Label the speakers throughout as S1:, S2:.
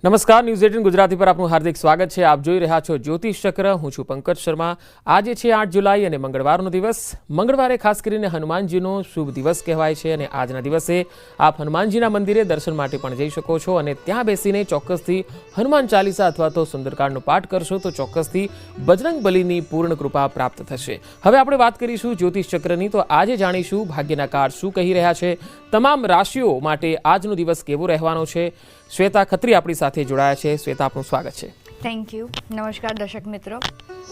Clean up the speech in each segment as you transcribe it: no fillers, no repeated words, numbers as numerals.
S1: નમસ્કાર, ન્યૂઝ 18 ગુજરાતી પર આપનું હાર્દિક સ્વાગત છે. આપ જોઈ રહ્યા છો જ્યોતિષ ચક્ર. હું છું પંકજ શર્મા. આજે છે 8 જુલાઈ અને મંગળવારનો દિવસ. મંગળવારે ખાસ કરીને હનુમાનજીનો શુભ દિવસ કહેવાય છે અને આજના દિવસે આપ હનુમાનજીના મંદિરે દર્શન માટે પણ જઈ શકો છો અને ત્યાં બેસીને ચોક્કસથી હનુમાન ચાલીસા અથવા તો સુંદરકાંડનો પાઠ કરશો તો ચોક્કસથી બજરંગ બલીની પૂર્ણ કૃપા પ્રાપ્ત થશે. હવે આપણે વાત કરીશું જ્યોતિષ ચક્રની. તો આજે જાણીશું ભાગ્યના કાર્ડ શું કહી રહ્યા છે, તમામ રાશિઓ માટે આજનો દિવસ કેવો રહેવાનો છે. શ્વેતા ખત્રી આપણી સાથે જોડાયા છે. શ્વેતા, આપનું સ્વાગત છે.
S2: Thank you. નમસ્કાર દર્શક મિત્રો.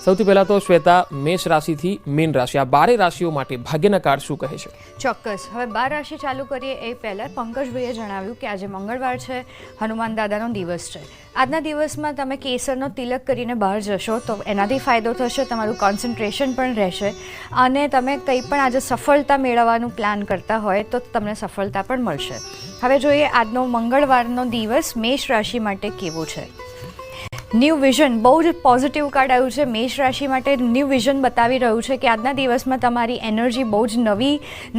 S1: સૌથી પહેલા તો શ્વેતા, મેષ રાશિથી મીન રાશિ, આ 12 રાશિઓ માટે ભાગ્યના કાર્ડ શું કહે છે?
S2: ચોક્કસ. હવે 12 રાશિ ચાલુ કરીએ એ પહેલાં પંકજભાઈએ જણાવ્યું કે આજે મંગળવાર છે, હનુમાન દાદાનો દિવસ છે. આજના દિવસમાં તમે કેસરનો તિલક કરીને બહાર જશો તો એનાથી ફાયદો થશે, તમારું કોન્સન્ટ્રેશન પણ રહેશે અને તમે કંઈ પણ આજે સફળતા મેળવવાનું પ્લાન કરતા હોય તો તમને સફળતા પણ મળશે. હવે જોઈએ આજનો મંગળવારનો દિવસ મેષ રાશિ માટે કેવો છે. ન્યૂ વિઝન, બહુ જ પોઝિટિવ કાર્ડ આવ્યું છે. મેષ રાશિ માટે ન્યૂ વિઝન બતાવી રહ્યું છે કે આજના દિવસમાં તમારી એનર્જી બહુ જ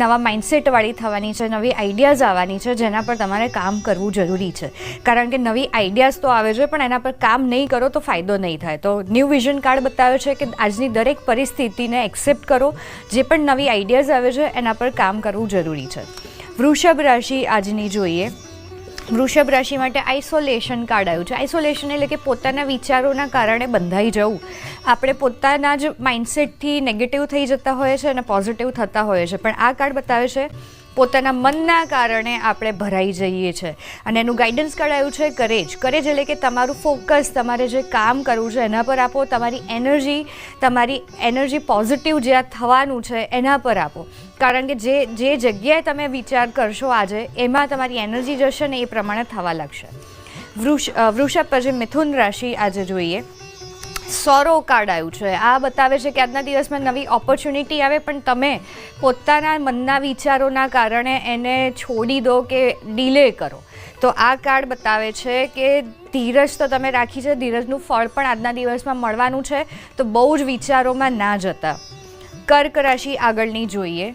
S2: નવા માઇન્ડસેટવાળી થવાની છે, નવી આઈડિયાઝ આવવાની છે જેના પર તમારે કામ કરવું જરૂરી છે. કારણ કે નવી આઈડિયાઝ તો આવે છે પણ એના પર કામ નહીં કરો તો ફાયદો નહીં થાય. તો ન્યૂ વિઝન કાર્ડ બતાવે છે કે આજની દરેક પરિસ્થિતિને એક્સેપ્ટ કરો, જે પણ નવી આઈડિયાઝ આવે છે એના પર કામ કરવું જરૂરી છે. વૃષભ રાશિ આજની જોઈએ. વૃષભ રાશિ માટે આઇસોલેશન કાર્ડ આવ્યું છે. આઇસોલેશન એટલે કે પોતાના વિચારોના કારણે બંધાઈ જવું. આપણે પોતાના જ માઇન્ડસેટથી નેગેટિવ થઈ જતા હોઈએ છીએ અને પોઝિટિવ થતા હોઈએ છીએ, પણ આ કાર્ડ બતાવે છે પોતાના મનના કારણે આપણે ભરાઈ જઈએ છીએ. અને એનું ગાઈડન્સ કાર્ડ આવ્યું છે કરેજ. કરેજ એટલે કે તમારું ફોકસ, તમારે જે કામ કરવું છે એના પર આપો, તમારી એનર્જી પોઝિટિવ જ્યાં થવાનું છે એના પર આપો. કારણ કે જે જગ્યાએ તમે વિચાર કરશો આજે એમાં તમારી એનર્જી જશે ને એ પ્રમાણે થવા લાગશે. વૃષભ પછી મિથુન રાશિ આજે જોઈએ. સોરો કાર્ડ આવ્યું છે. આ બતાવે છે કે આજના દિવસમાં નવી ઓપોર્ચ્યુનિટી આવે પણ તમે પોતાના મનના વિચારોના કારણે એને છોડી દો કે ડિલે કરો. તો આ કાર્ડ બતાવે છે કે ધીરજ તો તમે રાખી છે, ધીરજનું ફળ પણ આજના દિવસમાં મળવાનું છે, તો બહુ જ વિચારોમાં ના જતા. કર્ક રાશિ આગળની જોઈએ.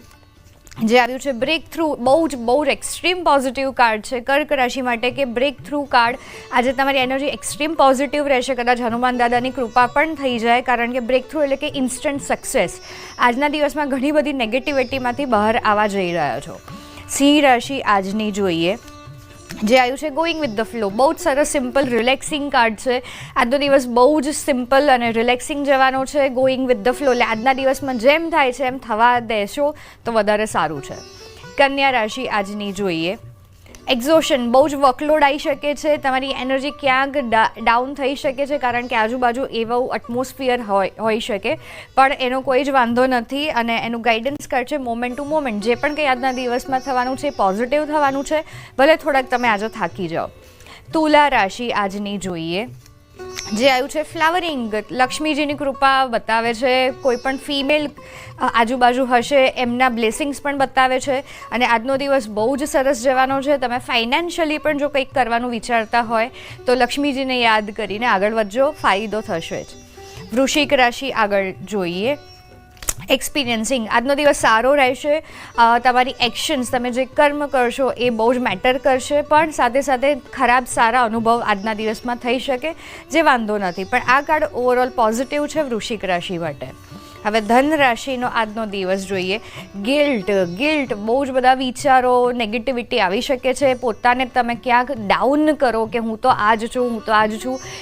S2: જે આવ્યું છે બ્રેક થ્રુ, બહુ જ એક્સ્ટ્રીમ પોઝિટિવ કાર્ડ છે કર્ક રાશિ માટે કે બ્રેક થ્રુ કાર્ડ. આજે તમારી એનર્જી એક્સ્ટ્રીમ પોઝિટિવ રહેશે. કદાચ હનુમાન દાદાની કૃપા પણ થઈ જાય કારણ કે બ્રેક થ્રુ એટલે કે ઇન્સ્ટન્ટ સક્સેસ. આજના દિવસમાં ઘણી બધી નેગેટિવિટીમાંથી બહાર આવવા જઈ રહ્યા છો. સિંહ રાશિ આજની જોઈએ. જે આવ્યું છે ગોઈંગ વિથ ધ ફ્લો. બહુ જ સરસ સિમ્પલ રિલેક્સિંગ કાર્ડ છે. આજનો દિવસ બહુ જ સિમ્પલ અને રિલેક્સિંગ જવાનો છે. ગોઈંગ વિથ ધ ફ્લો એટલે આજના દિવસમાં જેમ થાય છે એમ થવા દેશો તો વધારે સારું છે. કન્યા રાશિ આજની જોઈએ. એક્ઝોશન, બહુ જ વર્કલોડ આવી શકે છે. તમારી એનર્જી ક્યાંક ડાઉન થઈ શકે છે કારણ કે આજુબાજુ એવું એટમોસ્ફિયર હોઈ શકે, પણ એનો કોઈ જ વાંધો નથી. અને એનું ગાઈડન્સ કાર્ડ છે મોમેન્ટ ટુ મોમેન્ટ. જે પણ કંઈ આજના દિવસમાં થવાનું છે પોઝિટિવ થવાનું છે, ભલે થોડાક તમે આજે થાકી જાઓ. તુલા રાશિ આજની જોઈએ. જે આવ્યું છે ફ્લાવરિંગ, લક્ષ્મીજીની કૃપા બતાવે છે. કોઈ પણ ફિમેલ આજુબાજુ હશે એમના બ્લેસિંગ્સ પણ બતાવે છે. અને આજનો દિવસ બહુ જ સરસ જવાનો છે. તમે ફાઇનાન્શિયલી પણ જો કંઈક કરવાનું વિચારતા હોય તો લક્ષ્મીજીને યાદ કરીને આગળ વધજો, ફાયદો થશે જ. વૃશ્ચિક રાશિ આગળ જોઈએ. એક્સપિરિયન્સિંગ, આજનો દિવસ સારો રહેશે. તમારી એક્શન્સ, તમે જે કર્મ કરશો એ બહુ જ મેટર કરશે, પણ સાથે સાથે ખરાબ સારા અનુભવ આજના દિવસમાં થઈ શકે જે વાંધો નથી. પણ આ કાર્ડ ઓવરઓલ પોઝિટિવ છે વૃશ્ચિક રાશિ માટે. હવે ધન રાશિનો આજનો દિવસ જોઈએ. ગિલ્ટ, બહુ જ બધા વિચારો, નેગેટિવિટી આવી શકે છે. પોતાને તમે ક્યાંક ડાઉન કરો કે હું તો આ જ છું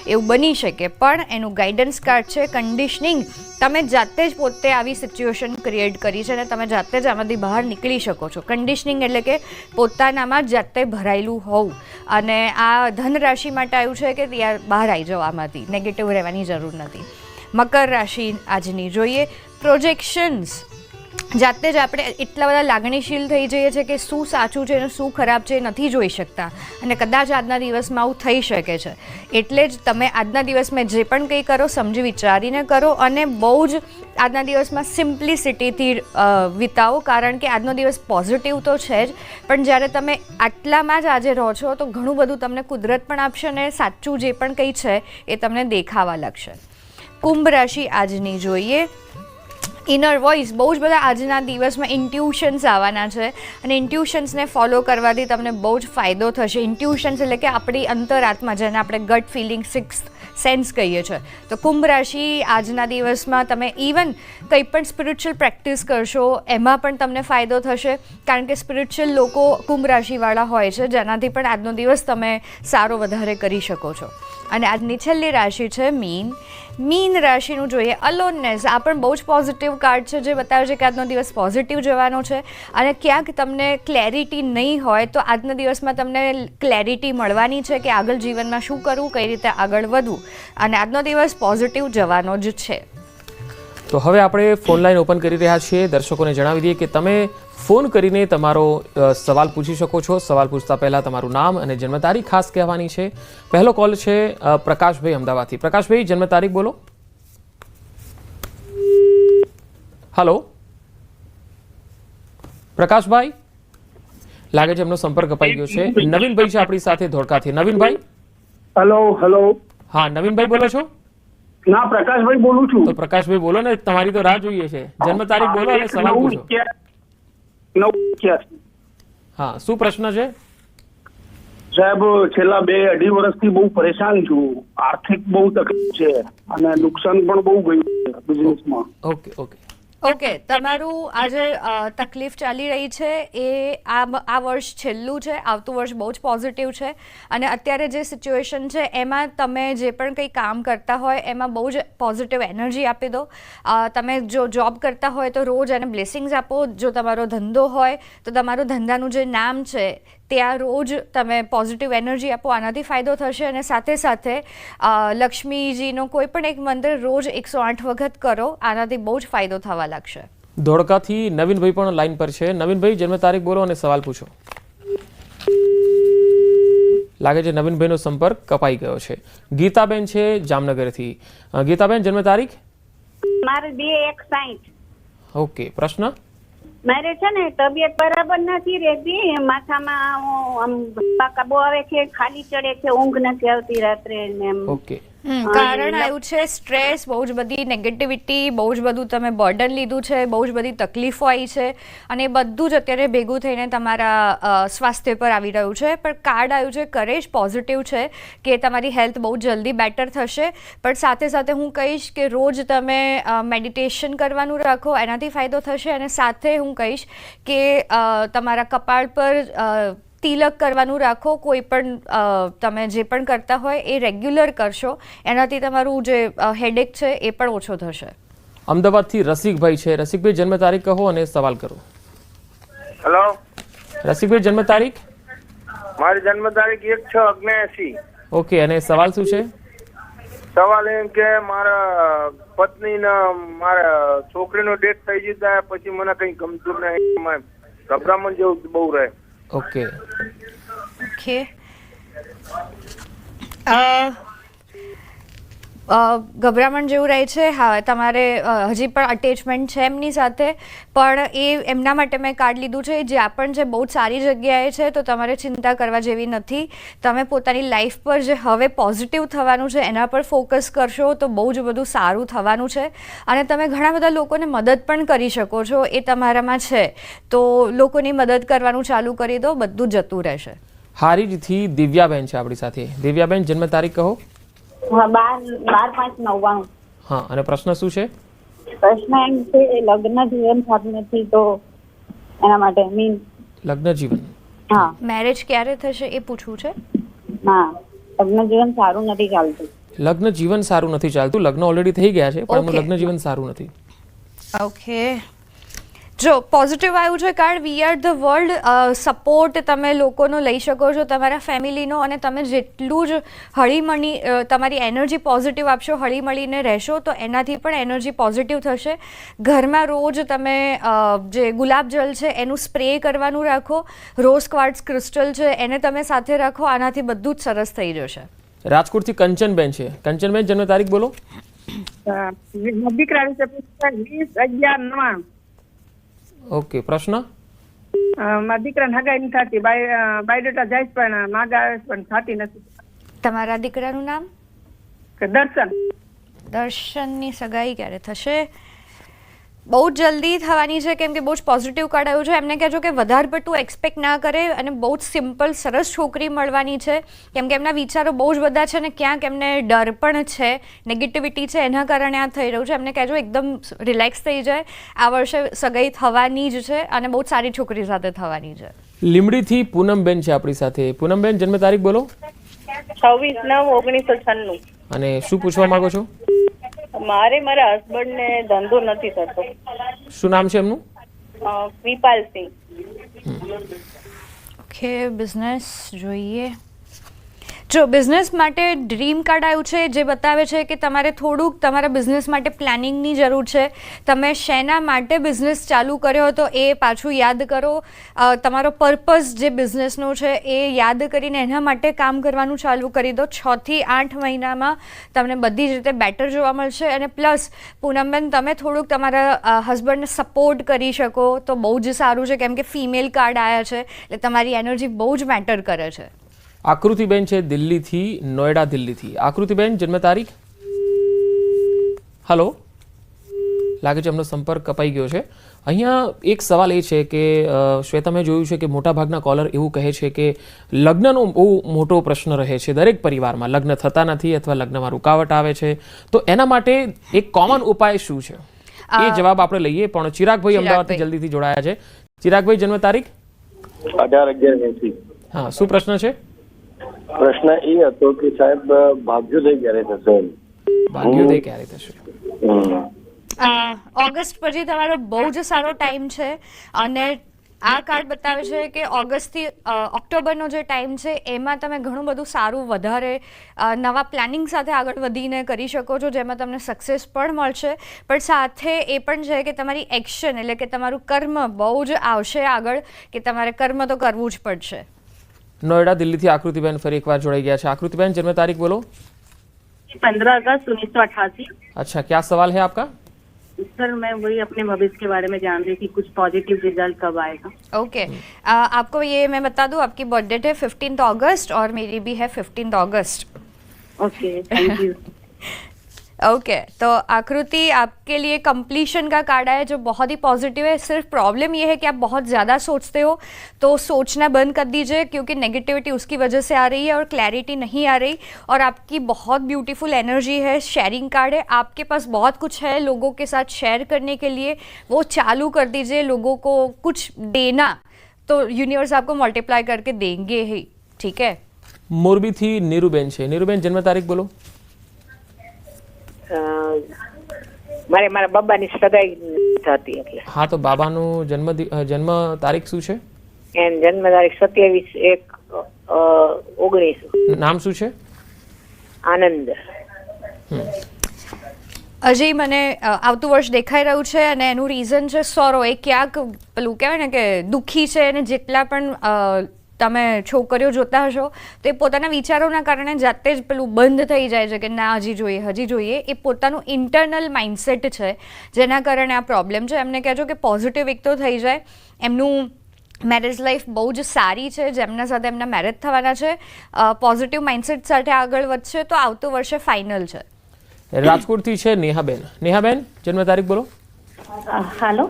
S2: એવું બની શકે, પણ એનું ગાઈડન્સ કાર્ડ છે કન્ડિશનિંગ. તમે જાતે જ પોતે આવી સિચ્યુએશન ક્રિએટ કરી છે અને તમે જાતે જ આમાંથી બહાર નીકળી શકો છો. કન્ડિશનિંગ એટલે કે પોતાનામાં જાતે ભરાયેલું હોવું. અને આ ધન રાશિ માટે આવ્યું છે કે યાર બહાર આવી જાઓ, આમાંથી નેગેટિવ રહેવાની જરૂર નથી. મકર રાશિ આજની જોઈએ. પ્રોજેક્શન્સ, જાતે જ આપણે એટલા બધા લાગણીશીલ થઈ જઈએ છીએ કે શું સાચું છે અને શું ખરાબ છે એ નથી જોઈ શકતા, અને કદાચ આજના દિવસમાં આવું થઈ શકે છે. એટલે જ તમે આજના દિવસમાં જે પણ કંઈ કરો સમજી વિચારીને કરો અને બહુ જ આજના દિવસમાં સિમ્પ્લિસિટીથી વિતાવો. કારણ કે આજનો દિવસ પોઝિટિવ તો છે જ, પણ જ્યારે તમે આટલામાં જ આજે રહો છો તો ઘણું બધું તમને કુદરત પણ આપશે અને સાચું જે પણ કંઈ છે એ તમને દેખાવા લાગશે. કુંભ રાશિ આજની જોઈએ. ઇનર વોઇસ બહુ જ બધા આજના દિવસમાં ઇન્ટ્યુશન્સ આવવાના છે અને ઇન્ટ્યુશન્સને ફોલો કરવાથી તમને બહુ જ ફાયદો થશે. ઇન્ટ્યુશન્સ એટલે કે આપણી અંતરાત્મા, જેને આપણે ગટ ફિલિંગ, સિક્સ્થ સેન્સ કહીએ છીએ. તો કુંભ રાશિ આજના દિવસમાં તમે ઇવન કંઈ પણ સ્પિરિચ્યુઅલ પ્રેક્ટિસ કરશો એમાં પણ તમને ફાયદો થશે, કારણ કે સ્પિરિચ્યુઅલ લોકો કુંભ રાશિવાળા હોય છે, જેનાથી પણ આજનો દિવસ તમે સારો વધારે કરી શકો છો. અને આજની છેલ્લી રાશિ છે મીન. મીન રાશિનું જોઈએ અલોનનેસ. આ પણ બહુ જ પોઝિટિવ કાર્ડ છે, જે બતાવે છે કે આજનો દિવસ પોઝિટિવ જવાનો છે અને ક્યાંક તમને ક્લેરિટી નહીં હોય તો આજના દિવસમાં તમને ક્લેરિટી મળવાની છે કે આગળ જીવનમાં શું કરવું, કઈ રીતે આગળ વધવું, અને આજનો દિવસ પોઝિટિવ જવાનો જ છે.
S1: તો હવે આપણે ફોન લાઈન ઓપન કરી રહ્યા છીએ. દર્શકોને જણાવી દઈએ કે તમે ફોન કરીને તમારો સવાલ પૂછી શકો છો. સવાલ પૂછતા પહેલાં તમારું નામ અને જન્મ તારીખ ખાસ કહેવાની છે. પહેલો કોલ છે પ્રકાશભાઈ અમદાવાદથી. પ્રકાશભાઈ, જન્મ તારીખ બોલો. હલો પ્રકાશભાઈ, લાગે છે એમનો સંપર્ક કપાઈ ગયો છે. નવીનભાઈ છે આપણી સાથે ધોળકાથી. નવીનભાઈ.
S3: હેલો.
S1: હા, નવીનભાઈ બોલો છો?
S3: ના, પ્રકાશભાઈ બોલું છું.
S1: તો પ્રકાશભાઈ બોલો ને, તમારી તો રાહ જોઈએ છે. જન્મ તારીખ બોલો અને સવાલ પૂછો.
S3: 981.
S1: હા, શું પ્રશ્ન છે
S3: સાહેબ? છેલ્લા 2-2.5 વર્ષથી બહુ પરેશાન છું. આર્થિક બહુ તકલીફ છે અને નુકસાન પણ બહુ ગયું છે બિઝનેસમાં.
S2: ઓકે, તમારું આ જે તકલીફ ચાલી રહી છે એ આ વર્ષ છેલ્લું છે. આવતું વર્ષ બહુ જ પોઝિટિવ છે અને અત્યારે જે સિચ્યુએશન છે એમાં તમે જે પણ કંઈ કામ કરતા હોય એમાં બહુ જ પોઝિટિવ એનર્જી આપી દો. તમે જો જોબ કરતા હોય તો રોજ એને બ્લેસિંગ્સ આપો. જો તમારો ધંધો હોય તો તમારો ધંધાનું જે નામ છે ત્યાં રોજ તમે પોઝિટિવ એનર્જી આપો. આનાથી ફાયદો થશે. અને સાથે સાથે લક્ષ્મીજીનો કોઈ પણ એક મંત્ર રોજ 108 વખત કરો. આનાથી બહુ જ ફાયદો થવા લાગશે.
S1: ધોળકાથી નવીનભાઈ પણ લાઈન પર છે. નવીનભાઈ, જન્મ તારીખ બોલો અને સવાલ પૂછો. લાગે છે નવીનભાઈનો સંપર્ક કપાઈ ગયો છે. ગીતાબેન છે જામનગરથી. ગીતાબેન, જન્મ તારીખ?
S4: મારે 2/1/60.
S1: ઓકે, પ્રશ્ન?
S4: મારે છે ને તબિયત બરાબર નથી રહેતી. માથામાં આમ બહુ આવે છે, ખાલી ચડે છે, ઊંઘ નથી આવતી રાત્રે ને એમ.
S1: ઓકે,
S2: કારણ આવ્યું છે સ્ટ્રેસ, બહુ જ બધી નેગેટિવિટી, બહુ જ બધું તમે બર્ડન લીધું છે, બહુ જ બધી તકલીફો આવી છે અને એ બધું જ અત્યારે ભેગું થઈને તમારા સ્વાસ્થ્ય પર આવી રહ્યું છે. પણ કાર્ડ આવ્યું છે કરેજ, પોઝિટિવ છે કે તમારી હેલ્થ બહુ જલ્દી બેટર થશે. પણ સાથે સાથે હું કહીશ કે રોજ તમે મેડિટેશન કરવાનું રાખો, એનાથી ફાયદો થશે. અને સાથે હું કહીશ કે તમારા કપાળ પર તિલક કરવાનું રાખો. કોઈ પણ તમે જે પણ કરતા હોય એ રેગ્યુલર કરશો, એનાથી તમારું જે હેડેક છે એ પણ ઓછો થશે.
S1: અમદાવાદથી રસિકભાઈ છે. રસિકભાઈ, જન્મ તારીખ કહો અને સવાલ કરો.
S5: હેલો
S1: રસિકભાઈ, જન્મ તારીખ?
S5: મારી જન્મ તારીખ 1/6/79.
S1: ઓકે, અને સવાલ શું છે?
S5: સવાલ એમ કે મારા પત્ની ને મારા છોકરીનો ડેથ થઈ જતા પછી મને કઈ ગમતું નહીં, ગભરામણ જેવું બહુ રહે.
S1: ઓકે,
S2: ગભરામણ જેવું રહે છે. હા, તમારે હજી પણ અટેચમેન્ટ છે એમની સાથે, પણ એ એમના માટે મેં કાર્ડ લીધું છે. જ્યાં પણ છે બહુ જ સારી જગ્યાએ છે, તો તમારે ચિંતા કરવા જેવી નથી. તમે પોતાની લાઈફ પર જે હવે પોઝિટિવ થવાનું છે એના પર ફોકસ કરશો તો બહુ જ બધું સારું થવાનું છે. અને તમે ઘણા બધા લોકોને મદદ પણ કરી શકો છો, એ તમારામાં છે. તો લોકોની મદદ કરવાનું ચાલુ કરી દો, બધું જતું રહેશે.
S1: હારીજથી દિવ્યાબેન છે આપણી સાથે. દિવ્યાબેન, જન્મ તારીખ કહો.
S4: 12/5/99.
S1: હા, અને પ્રશ્ન શું છે?
S4: પ્રશ્ન એમ છે લગ્ન જીવન સારું નથી તો એના માટે
S1: લગ્ન જીવન?
S4: હા,
S2: મેરેજ ક્યારે થશે એ પૂછવું છે.
S4: ના, લગ્ન જીવન સારું નથી ચાલતું.
S1: લગ્ન જીવન સારું નથી ચાલતું. લગ્ન ઓલરેડી થઈ ગયા છે પણ એમનું લગ્ન જીવન સારું નથી.
S2: ઓકે, જો પોઝિટિવ આવ્યું છે card we are the world. Support તમે લોકોનો લઈ શકો છો, તમારા ફેમિલીનો. અને તમે જેટલું જ હળીમળી તમારી એનર્જી પોઝિટિવ આપશો, હળીમળીને રહેશો, તો એનાથી પણ એનર્જી પોઝિટિવ થશે. ઘરમાં રોજ તમે જે ગુલાબ જળ છે એનું સ્પ્રે કરવાનું રાખો. રોઝ ક્વાર્ટ્ઝ ક્રિસ્ટલ છે એને તમે સાથે રાખો. આનાથી બધું જ સરસ થઈ જશે.
S1: રાજકોટથી કંચનબેન છે. કંચનબેન, જન્મ તારીખ બોલો.
S6: દીકરા વિશે 20/11/99.
S1: ઓકે, પ્રશ્ન?
S6: મારા દીકરાને હગાઈ નથી થતી. બાયોડેટા જાય પણ માગા આવે પણ થતી નથી.
S2: તમારા દીકરાનું નામ?
S6: દર્શન.
S2: દર્શનની સગાઈ ક્યારે થશે? બહુ જ જલ્દી થવાની છે, કેમ કે બહુ જ પોઝિટિવ કાર્ડ આવ્યું છે. એમને કહેજો કે વધારે પડતું એક્સપેક્ટ ના કરે અને બહુ જ સિમ્પલ સરસ છોકરી મળવાની છે, કેમ કે એમના વિચારો બહુ જ બધા છે ને ક્યાંક એમને ડર પણ છે, નેગેટિવિટી છે, એના કારણે આ થઈ રહ્યું છે. એમને કહેજો એકદમ રિલેક્સ થઈ જાય. આ વર્ષે સગાઈ થવાની જ છે અને બહુ જ સારી છોકરી સાથે થવાની છે.
S1: લીમડીથી પૂનમબેન છે આપણી સાથે. પૂનમબેન, જન્મ તારીખ બોલો
S7: 26/9/1996.
S1: અને શું પૂછવા માંગો છો?
S7: મારા હસબન્ડને ધંધો નથી થતો.
S1: શું નામ છે એમનું?
S7: કૃપાલસિંહ.
S2: ઓકે, બિઝનેસ જોઈએ. જો બિઝનેસ માટે ડ્રીમ કાર્ડ આવ્યું છે, જે બતાવે છે કે તમારે થોડુંક તમારા બિઝનેસ માટે પ્લાનિંગની જરૂર છે. તમે શેના માટે બિઝનેસ ચાલુ કર્યો હતો એ પાછું યાદ કરો. તમારો પર્પઝ જે બિઝનેસનો છે એ યાદ કરીને એના માટે કામ કરવાનું ચાલુ કરી દો. 6 થી 8 મહિનામાં તમને બધી જ રીતે બેટર જોવા મળશે. અને પ્લસ પૂનમબેન, તમે થોડુંક તમારા હસબન્ડને સપોર્ટ કરી શકો તો બહુ જ સારું છે, કેમ કે ફિમેલ કાર્ડ આવ્યા છે એટલે તમારી એનર્જી બહુ જ મેટર કરે છે.
S1: આકૃતિબેન છે દિલ્હીથી, નોઈડા દિલ્હીથી. આકૃતિબેન, જન્મ તારીખ? હલો, લાગે છે એમનો સંપર્ક કપાઈ ગયો છે. અહીંયા એક સવાલ એ છે કે શ્વેતા, મેં જોયું છે કે મોટાભાગના કોલર એવું કહે છે કે લગ્નનો બહુ મોટો પ્રશ્ન રહે છે દરેક પરિવારમાં. લગ્ન થતા નથી અથવા લગ્નમાં રૂકાવટ આવે છે, તો એના માટે એક કોમન ઉપાય શું છે એ જવાબ આપણે લઈએ. પણ ચિરાગભાઈ અમદાવાદથી જલ્દીથી જોડાયા છે. ચિરાગભાઈ, જન્મ તારીખ?
S8: 18/11/80.
S1: હા, શું પ્રશ્ન છે?
S8: પ્રશ્ન એ હતો કે સાહેબ ભાગ્યોદય ક્યારે થશે?
S1: ભાગ્યોદય ક્યારે થશે?
S2: ઓગસ્ટ પછી તમારો બહુ જ સારો ટાઈમ છે. અને આ કાર્ડ બતાવે છે કે ઓગસ્ટથી ઓક્ટોબરનો જે ટાઈમ છે એમાં તમે ઘણું બધું સારું વધારે નવા પ્લાનિંગ સાથે આગળ વધીને કરી શકો છો, જેમાં તમને સક્સેસ પણ મળશે. પણ સાથે એ પણ છે કે તમારી એક્શન એટલે કે તમારું કર્મ બહુ જ આવશે આગળ, કે તમારે કર્મ તો કરવું જ પડશે.
S1: नोएडा दिल्ली थी आकृतिबेन फरी एक बार जोड़ाई गया है. आकृतिबेन, जन्म तारीख बोलो.
S7: 15 अगस्त 1988.
S1: अच्छा, क्या सवाल है आपका?
S7: सर, मैं वही अपने भविष्य के बारे में जान रही थी, कुछ पॉजिटिव रिजल्ट कब आएगा.
S2: ओके, आपको ये मैं बता दूं, आपकी बर्थ डेट है 15 अगस्त और मेरी भी है 15 अगस्त.
S7: Okay, thank you.
S2: ओके, तो आकृति, आपके लिए कंप्लीशन का कार्ड है जो बहुत ही पॉजिटिव है. सिर्फ प्रॉब्लम ये है कि आप बहुत ज़्यादा सोचते हो, तो सोचना बंद कर दीजिए, क्योंकि नेगेटिविटी उसकी वजह से आ रही है और क्लैरिटी नहीं आ रही. और आपकी बहुत ब्यूटीफुल एनर्जी है. शेयरिंग कार्ड है, आपके पास बहुत कुछ है लोगों के साथ शेयर करने के लिए. वो चालू कर दीजिए, लोगों को कुछ देना, तो यूनिवर्स आपको मल्टीप्लाई करके देंगे ही. ठीक है.
S1: मोरबी थी नीरूबेन है. नीरूबेन, जन्म तारीख बोलो.
S9: મારા બાબાની સગાઈ થતી એટલે.
S1: હા, તો બાબાનું જન્મ તારીખ શું છે?
S9: એની જન્મ તારીખ 27/1/19.
S1: નામ શું છે?
S9: આનંદ.
S2: અજય, મને આવતું વર્ષ દેખાઈ રહ્યું છે અને એનું રીઝન છે સોરો. એ ક્યાંક પેલું કહેવાય ને કે દુઃખી છે, અને જેટલા પણ તમે છોકરીઓ જોતા હશો તો એ પોતાના વિચારોના કારણે જાતે જ પેલું બંધ થઈ જાય છે કે ના, હજી જોઈએ. એ પોતાનું ઇન્ટરનલ માઇન્ડસેટ છે જેના કારણે આ પ્રોબ્લેમ છે. એમને કહેજો કે પોઝિટિવ એક તો થઈ જાય. એમનું મેરેજ લાઈફ બહુ જ સારી છે, જેમના સાથે એમના મેરેજ થવાના છે. પોઝિટિવ માઇન્ડસેટ સાથે આગળ વધશે તો આવતું વર્ષે ફાઇનલ છે.
S1: રાજકોટથી છે નેહાબેન. નેહાબેન, જન્મ તારીખ બોલો.
S7: હાલો.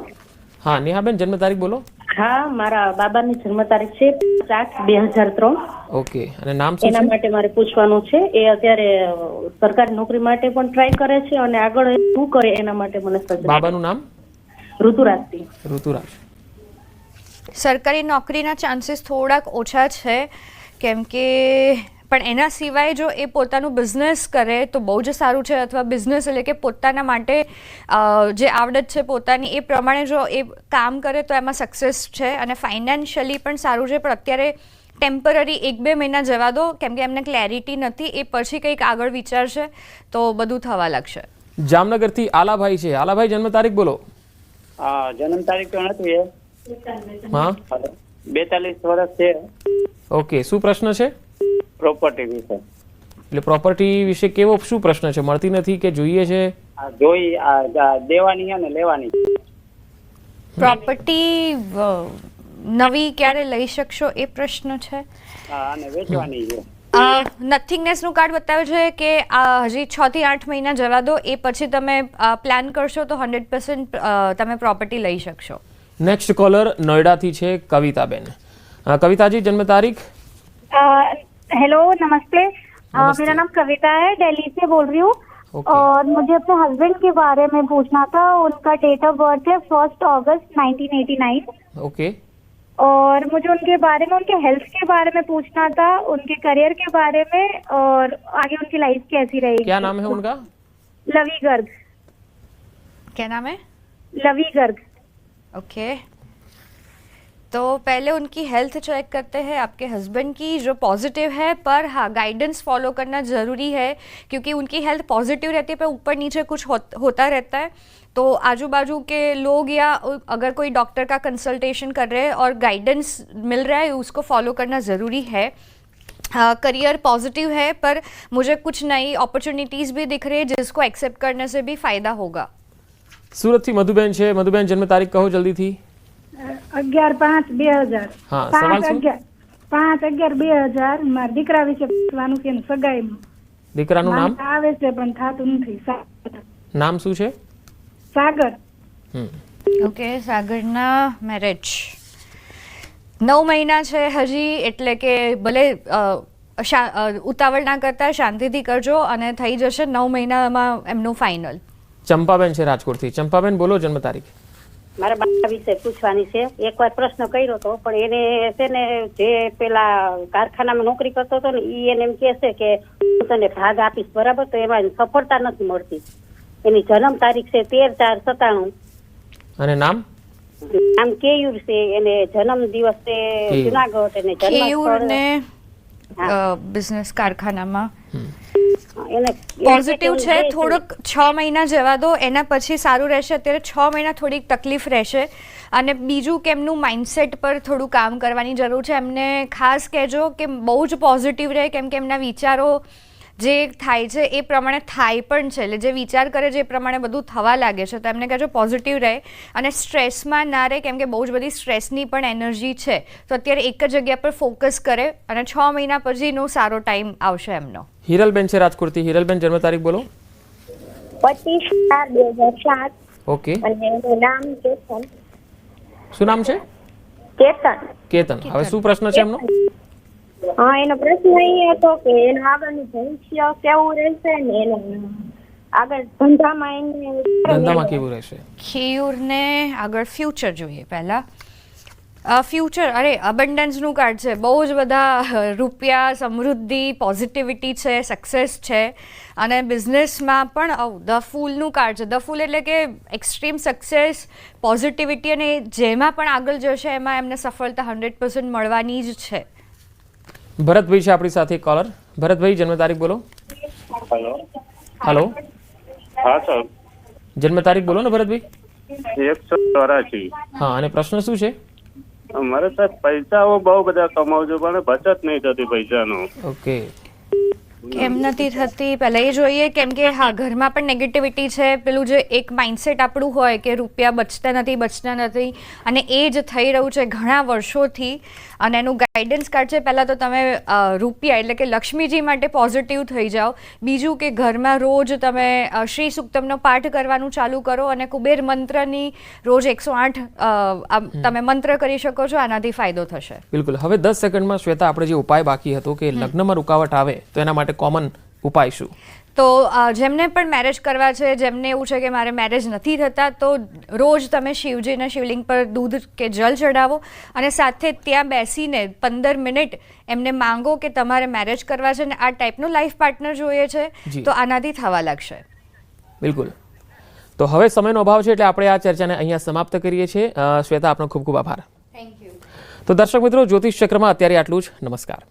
S1: હા, નેહાબેન, જન્મ તારીખ બોલો.
S7: હા, મારા બાબાની જન્મ તારીખ છે 5/8/2003.
S1: ઓકે, અને નામ શું
S7: એના
S1: છે?
S7: માટે મારે પૂછવાનું છે. એ અત્યારે સરકારી નોકરી માટે પણ ટ્રાય કરે છે અને આગળ શું કરે એના માટે મને સજેશન.
S1: બાબાનું નામ?
S7: ઋતુરાજથી.
S1: ઋતુરાજ.
S2: સરકારી નોકરીના ચાન્સીસ થોડાક ઓછા છે, કેમ કે પણ એના સિવાય જો એ પોતાનું બિઝનેસ કરે તો બહુ જ સારું છે. અથવા બિઝનેસ એટલે કે પોતાના માટે જે આવડત છે પોતાની, એ પ્રમાણે જો એ કામ કરે તો એમાં સક્સેસ છે. અને ફાઇનાન્શિયલી પણ સારું છે. પણ અત્યારે ટેમ્પરરી 1-2 મહિના જવા દો, કેમ કે એમને ક્લેરિટી નથી. એ પછી કંઈક આગળ વિચારશે તો બધું થવા લાગશે.
S1: જામનગરથી આલાભાઈ છે. આલાભાઈ, જન્મ તારીખ બોલો.
S10: જન્મ તારીખ તો નથી.
S1: હા,
S10: 42 વર્ષ છે.
S1: ઓકે, શું પ્રશ્ન છે?
S10: પ્રોપર્ટી વિશે.
S1: એટલે પ્રોપર્ટી વિશે કેવો શું પ્રશ્ન છે? મળતી નથી કે જોઈએ છે?
S10: જોઈ દેવાની છે ને લેવાની.
S2: પ્રોપર્ટી નવી ક્યારે લઈ શકશો એ પ્રશ્ન છે.
S10: અને વેચવાની છે.
S2: નથિંગનેસનું કાર્ડ બતાવે છે કે હજી 6 થી 8 મહિના જવા દો, એ પછી તમે પ્લાન કરશો તો 100% તમે પ્રોપર્ટી લઈ શકશો.
S1: નેક્સ્ટ કોલર નોएडा થી છે કવિતાબેન. कविता जी जन्म तारीख?
S11: हेलो नमस्ते, मेरा नाम कविता है, दिल्ली से बोल रही हूँ और मुझे अपने हस्बैंड के बारे में पूछना था. उनका डेट ऑफ बर्थ है 1 अगस्त 1989.
S1: ओके.
S11: और मुझे उनके बारे में, उनके हेल्थ के बारे में पूछना था, उनके करियर के बारे में और आगे उनकी लाइफ कैसी रहेगी.
S1: क्या नाम है उनका?
S11: लवी गर्ग.
S2: क्या नाम है?
S11: लवी गर्ग.
S2: ओके, तो पहले उनकी हेल्थ चेक करते हैं आपके हस्बैंड की, जो पॉजिटिव है, पर हाँ गाइडेंस फॉलो करना ज़रूरी है क्योंकि उनकी हेल्थ पॉजिटिव रहती है पर ऊपर नीचे कुछ होता रहता है. तो आजू बाजू के लोग या अगर कोई डॉक्टर का कंसल्टेशन कर रहे हैं और गाइडेंस मिल रहा है उसको फॉलो करना ज़रूरी है. करियर पॉजिटिव है पर मुझे कुछ नई अपॉर्चुनिटीज़ भी दिख रही है जिसको एक्सेप्ट करने से भी फ़ायदा होगा.
S1: सूरत थी मधुबेन है. मधुबेन जन्म तारीख कहो जल्दी थी.
S11: 11/5/2000.
S1: હા, સવાલ શું?
S11: 5/11/2000. મારા દીકરા વિશે પૂછવાનું છે, સગાઈમાં.
S1: દીકરાનું નામ?
S11: આવે છે પણ થાતું નથી.
S1: નામ શું છે?
S11: સાગર.
S2: ઓકે, સાગરના મેરેજ 9 મહિના છે હજી, એટલે કે ભલે ઉતાવળ ના કરતા શાંતિથી કરજો અને થઈ જશે 9 મહિનામાં એમનું ફાઇનલ.
S1: ચંપાબેન છે રાજકોટથી. ચંપાબેન બોલો જન્મ તારીખ.
S7: મારા બા વિશે પૂછવાની છે. એકવાર પ્રશ્ન કર્યો હતો પણ એને છે ને જે પેલા કારખાનામાં નોકરી કરતો હતો ને ઈ એને એમ કહે છે કે હું તને ભાગ આપીશ, બરાબર, તો એમાં સફળતા નથી મળતી. એની જન્મ તારીખ છે 13/4/97.
S1: અને નામ?
S7: નામ કેયુર છે. એને જન્મ દિવસ છે જુનાગઢ અને
S2: કેયુર
S7: જન્મ
S2: ને બિઝનેસ કારખાનામાં
S7: એને
S2: પોઝિટિવ છે. થોડુંક 6 મહિના જવા દો, એના પછી સારું રહેશે. અત્યારે 6 મહિના થોડીક તકલીફ રહેશે. અને બીજું કે એમનું માઇન્ડસેટ પર થોડું કામ કરવાની જરૂર છે. એમને ખાસ કહેજો કે બહુ જ પોઝિટિવ રહે, કેમ કે એમના વિચારો જે થાય છે એ પ્રમાણે થાય પણ છે. એટલે જે વિચાર કરે છે એ પ્રમાણે બધું થવા લાગે છે. તો એમને કહેજો પોઝિટિવ રહે અને સ્ટ્રેસમાં ના રહે, કેમ કે બહુ જ બધી સ્ટ્રેસની પણ એનર્જી છે. તો અત્યારે એક જ જગ્યા પર ફોકસ કરે અને 6 મહિના પછીનો સારો ટાઈમ આવશે એમનો.
S1: હિરલબેન છે રાજકોટથી. હિરલબેન જન્મ તારીખ બોલો.
S11: 25/4/2007.
S1: ઓકે.
S11: અને એનું નામ કેતન.
S1: શું નામ છે?
S11: કેતન.
S1: કેતન. હવે શું પ્રશ્ન છે એમનો?
S11: હા, એનો પ્રશ્ન એ હતો કે એનું આગળનું ભવિષ્ય કેવું રહેશે ને એને આગળ ધંધામાં
S1: કેવું રહેશે.
S2: કેયુરને આગળ ફ્યુચર જોઈએ. પહેલા ફ્યુચર, અરે અબન્ડન્સનું કાર્ડ છે. બહુ જ બધા રૂપિયા, સમૃદ્ધિ, પોઝિટિવિટી છે, સક્સેસ છે. અને બિઝનેસમાં પણ ધ ફૂલનું કાર્ડ છે. ધ ફૂલ એટલે કે એક્સ્ટ્રીમ સક્સેસ, પોઝિટિવિટી, અને જેમાં પણ આગળ જશે એમાં એમને સફળતા 100% મળવાની જ છે.
S1: ભરતભાઈ છે આપણી સાથે કોલર. ભરતભાઈ જન્મ તારીખ બોલો.
S10: હેલો.
S1: હેલો.
S10: હા સર.
S1: જન્મ તારીખ બોલો ને ભરતભાઈ.
S10: 184.
S1: હા, અને પ્રશ્ન શું છે?
S10: મારે સાહેબ પૈસાઓ બહુ બધા કમાવું છું પણ બચત નહીં થતી પૈસાનો.
S1: ઓકે.
S2: કેમ નથી થતી પહેલાં એ જોઈએ, કેમ કે હા ઘરમાં પણ નેગેટિવિટી છે. પેલું જે એક માઇન્ડસેટ આપણું હોય કે રૂપિયા બચતા નથી અને એ જ થઈ રહ્યું છે ઘણા વર્ષોથી. અને એનું ગાઈડન્સ કાર્ડ છે. પહેલાં તો તમે રૂપિયા એટલે કે લક્ષ્મીજી માટે પોઝિટિવ થઈ જાઓ. બીજું કે ઘરમાં રોજ તમે શ્રી સુક્તમનો પાઠ કરવાનું ચાલુ કરો અને કુબેર મંત્રની રોજ 108 તમે મંત્ર કરી શકો છો. આનાથી ફાયદો થશે.
S1: બિલકુલ. હવે 10 સેકન્ડમાં શ્વેતા આપણે જે ઉપાય બાકી હતો કે લગ્નમાં રૂકાવટ આવે તો એના માટે કોમન ઉપાય શું?
S2: તો જેમને પણ મેરેજ કરવા છે, જેમને એવું છે કે મારે મેરેજ નથી થતા, તો રોજ તમે શિવજીના શિવલિંગ પર દૂધ કે જલ ચડાવો અને સાથે ત્યાં બેસીને 15 મિનિટ એમને માંગો કે તમારે મેરેજ કરવા છે અને આ ટાઈપનો લાઈફ પાર્ટનર જોઈએ છે, તો આનાથી થવા લાગશે.
S1: બિલકુલ. તો હવે સમયનો અભાવ છે એટલે આપણે આ ચર્ચાને અહીંયા સમાપ્ત કરીએ છીએ. શ્વેતા, આપનો ખૂબ ખૂબ આભાર.
S2: Thank you.
S1: તો દર્શક મિત્રો, જ્યોતિષ ચક્રમાં અત્યારે આટલું જ. નમસ્કાર.